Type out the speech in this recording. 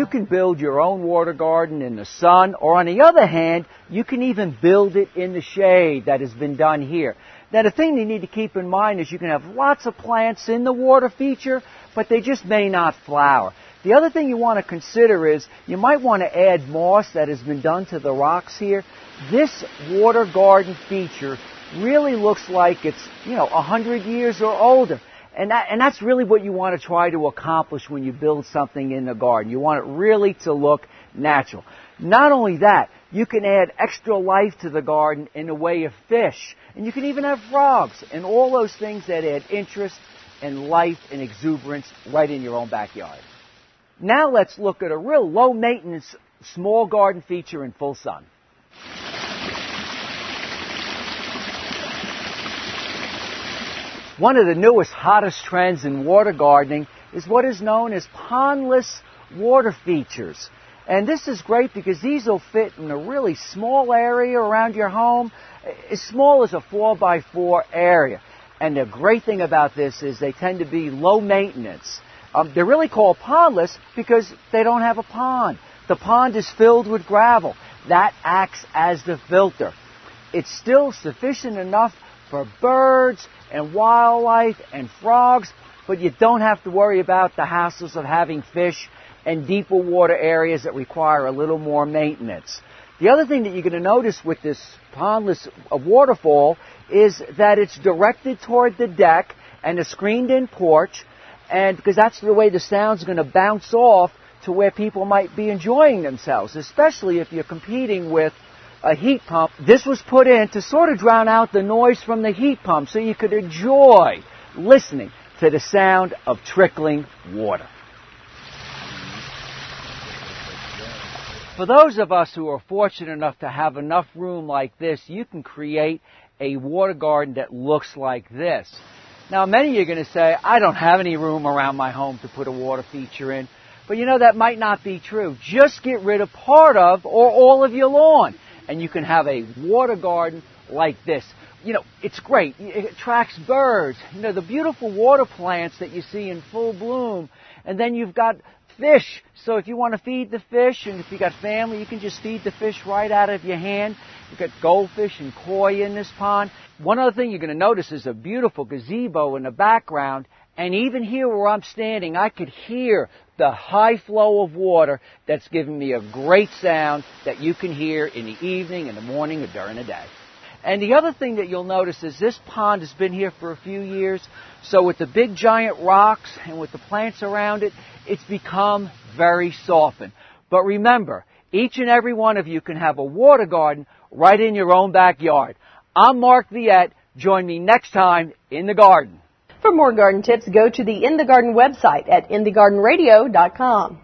can build your own water garden in the sun, or on the other hand, you can even build it in the shade that has been done here. Now, the thing you need to keep in mind is you can have lots of plants in the water feature, but they just may not flower. The other thing you want to consider is you might want to add moss that has been done to the rocks here. This water garden feature really looks like it's, 100 years or older. And that's really what you want to try to accomplish when you build something in the garden. You want it really to look natural. Not only that, you can add extra life to the garden in the way of fish. And you can even have frogs and all those things that add interest and life and exuberance right in your own backyard. Now let's look at a real low-maintenance small garden feature in full sun. One of the newest, hottest trends in water gardening is what is known as pondless water features. And this is great because these will fit in a really small area around your home, as small as a 4x4 area. And the great thing about this is they tend to be low maintenance. They're really called pondless because they don't have a pond. The pond is filled with gravel. That acts as the filter. It's still sufficient enough for birds and wildlife and frogs, but you don't have to worry about the hassles of having fish and deeper water areas that require a little more maintenance. The other thing that you're going to notice with this pondless waterfall is that it's directed toward the deck and a screened-in porch, and because that's the way the sound's going to bounce off to where people might be enjoying themselves, especially if you're competing with a heat pump. This was put in to sort of drown out the noise from the heat pump so you could enjoy listening to the sound of trickling water. For those of us who are fortunate enough to have enough room like this, you can create a water garden that looks like this. Now, many of you are going to say, I don't have any room around my home to put a water feature in. But that might not be true. Just get rid of part of or all of your lawn, and you can have a water garden like this. It's great. It attracts birds. The beautiful water plants that you see in full bloom. And then you've got fish. So if you want to feed the fish, and if you've got family, you can just feed the fish right out of your hand. You've got goldfish and koi in this pond. One other thing you're going to notice is a beautiful gazebo in the background. And even here where I'm standing, I could hear the high flow of water that's giving me a great sound that you can hear in the evening, in the morning, or during the day. And the other thing that you'll notice is this pond has been here for a few years, so with the big giant rocks and with the plants around it, it's become very softened. But remember, each and every one of you can have a water garden right in your own backyard. I'm Mark Viette. Join me next time in the garden. For more garden tips, go to the In the Garden website at inthegardenradio.com.